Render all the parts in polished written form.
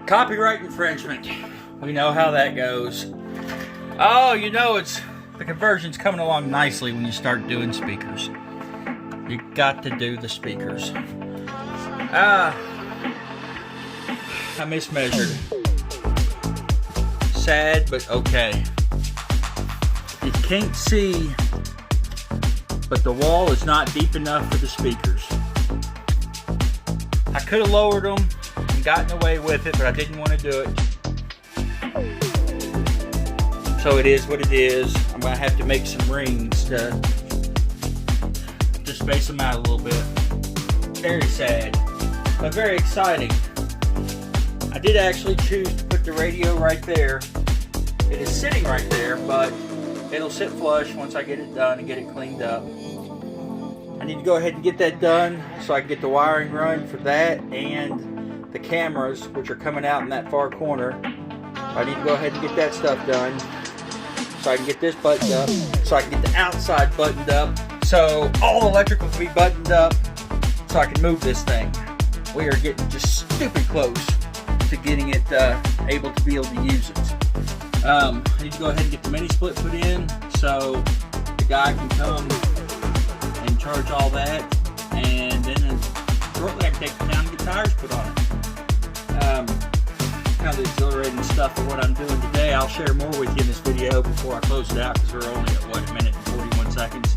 Copyright infringement. We know how that goes. Oh, you know the conversion's coming along nicely when you start doing speakers. You got to do the speakers. I mismeasured. Sad, but okay. You can't see, but the wall is not deep enough for the speakers. I could have lowered them and gotten away with it, but I didn't want to do it. So it is what it is. I'm going to have to make some rings to space them out a little bit. Very sad, but very exciting. I did actually choose to put the radio right there. It is sitting right there, but it'll sit flush once I get it done and get it cleaned up. I need to go ahead and get that done so I can get the wiring run for that and the cameras, which are coming out in that far corner. I need to go ahead and get that stuff done so I can get this buttoned up, so I can get the outside buttoned up, so all the electrical can be buttoned up so I can move this thing. We are getting just stupid close to getting it able to be able to use it. I need to go ahead and get the mini split put in so the guy can come and charge all that, and then shortly I can take it down and get tires put on it. Kind of the exhilarating stuff of what I'm doing today. I'll share more with you in this video before I close it out, because we're only at what, 1 minute and 41 seconds.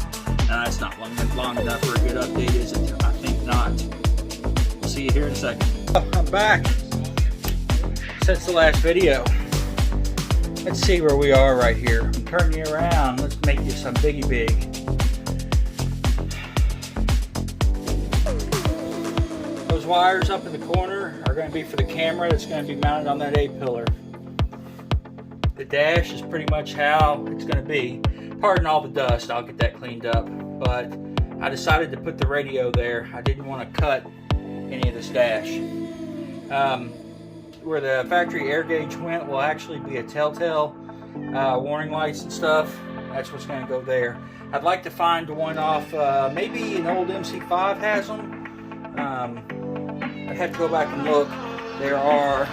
It's not long enough for a good update, is it? I think not. We'll see you here in a second. I'm back since the last video. Let's see where we are right here. I'm turning you around. Let's make you some biggie big. Those wires up in the corner are going to be for the camera that's going to be mounted on that A-pillar. The dash is pretty much how it's going to be. Pardon all the dust, I'll get that cleaned up. But I decided to put the radio there. I didn't want to cut any of this dash. Where the factory air gauge went will actually be a telltale warning lights and stuff. That's what's going to go there. I'd like to find one off, maybe an old MC5 has them. I'd have to go back and look. There are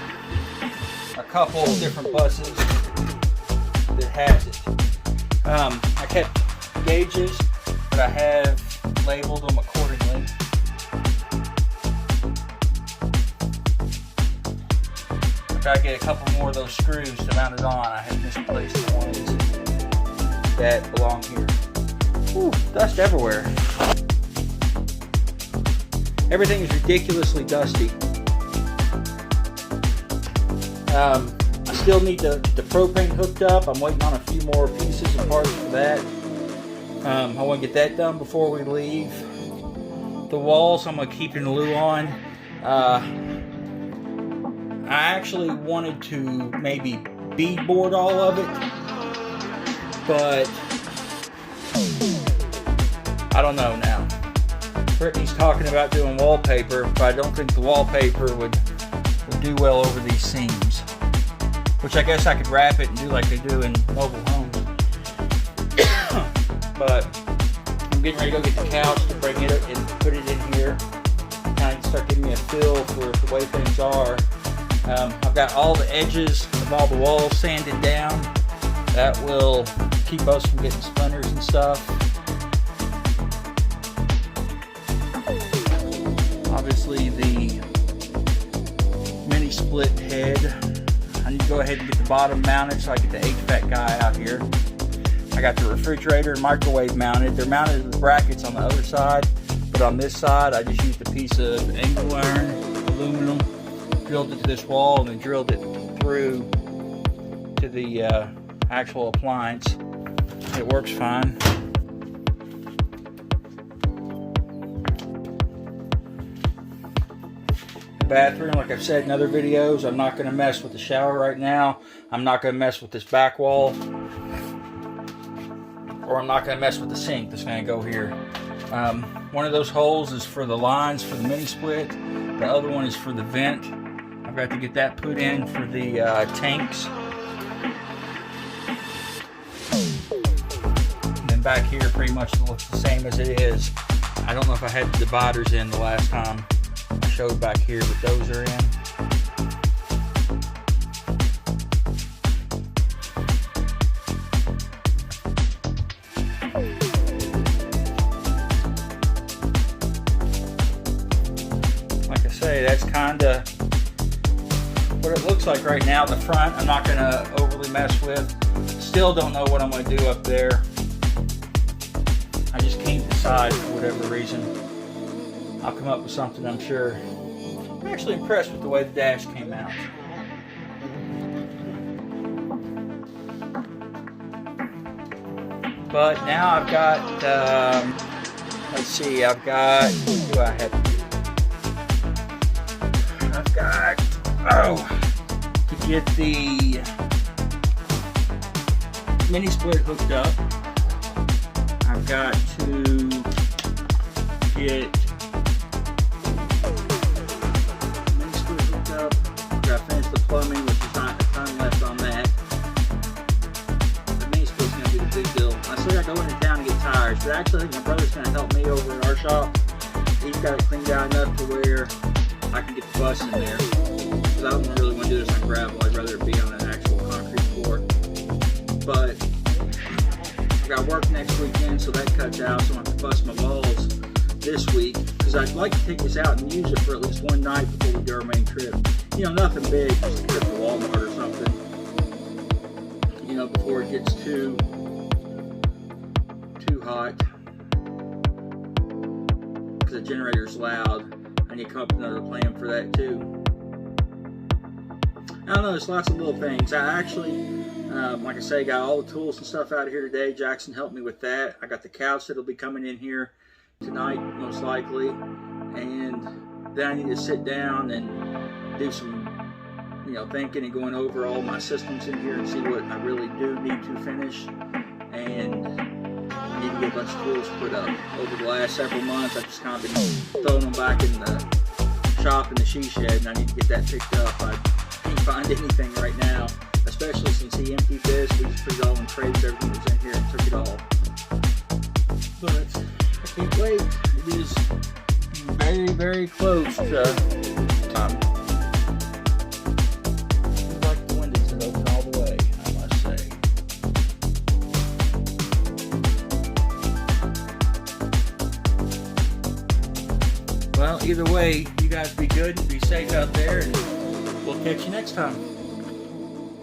a couple of different buses that has it. I kept gauges, but I have labeled them accordingly. Try to get a couple more of those screws to mount it on. I have misplaced the ones that belong here. Ooh, dust everywhere. Everything is ridiculously dusty. I still need the propane hooked up. I'm waiting on a few more pieces and parts for that. I want to get that done before we leave. The walls I'm going to keep in glue on. I actually wanted to maybe beadboard all of it, but I don't know now. Brittany's talking about doing wallpaper, but I don't think the wallpaper would do well over these seams, which I guess I could wrap it and do like they do in mobile homes. But I'm getting ready to go get the couch to bring it and put it in here, kind of start giving me a feel for the way things are. I've got all the edges of all the walls sanded down. That will keep us from getting splinters and stuff. Obviously the mini split head, I need to go ahead and get the bottom mounted so I get the HVAC guy out here. I got the refrigerator and microwave mounted. They're mounted with brackets on the other side, but on this side I just used a piece of angle iron, aluminum, drilled it to this wall, and then drilled it through to the actual appliance. It works fine. The bathroom, like I've said in other videos, I'm not going to mess with the shower right now. I'm not going to mess with this back wall, or I'm not going to mess with the sink that's going to go here. One of those holes is for the lines for the mini split. The other one is for the vent. I've got to get that put in for the tanks. And then back here pretty much looks the same as it is. I don't know if I had the dividers in the last time I showed back here, but those are in. that's kind of what it looks like right now. The front I'm not going to overly mess with. Still don't know what I'm going to do up there. I just can't decide for whatever reason. I'll come up with something, I'm sure. I'm actually impressed with the way the dash came out. But now I've got, let's see, I've got, what do I have to do? I've got, to get the mini split hooked up. I've got to get the mini split hooked up. I've got to finish the plumbing, which is not a ton left on that. The mini split's going to be the big deal. I still got to go into town and get tires, but actually I think my brother's going to help me over at our shop. He's got it cleaned out enough to where I can get the bus in there. Because I don't really want to do this on gravel. I'd rather it be on an actual concrete floor. But I've got work next weekend, so that cuts out. So I'm going to bust my balls this week. Because I'd like to take this out and use it for at least one night before we do our main trip. You know, nothing big, just a trip to Walmart or something. You know, before it gets too hot. Because the generator's loud. I need to come up with another plan for that too. I don't know, there's lots of little things. I actually, like I say, got all the tools and stuff out of here today. Jackson helped me with that. I got the couch that'll be coming in here tonight, most likely. And then I need to sit down and do some, thinking and going over all my systems in here and see what I really do need to finish. And I need to get a bunch of tools put up. Over the last several months, I've just kind of been throwing them back in the shop in the she shed, and I need to get that picked up. I can't find anything right now, especially since he emptied this. We just put it all in crates, everything was in here, and took it all. But I can't wait. It is very, very close to time. Seems like the windows are open all the way, I must say. Well, either way, you guys be good and be safe out there, and we'll catch you next time.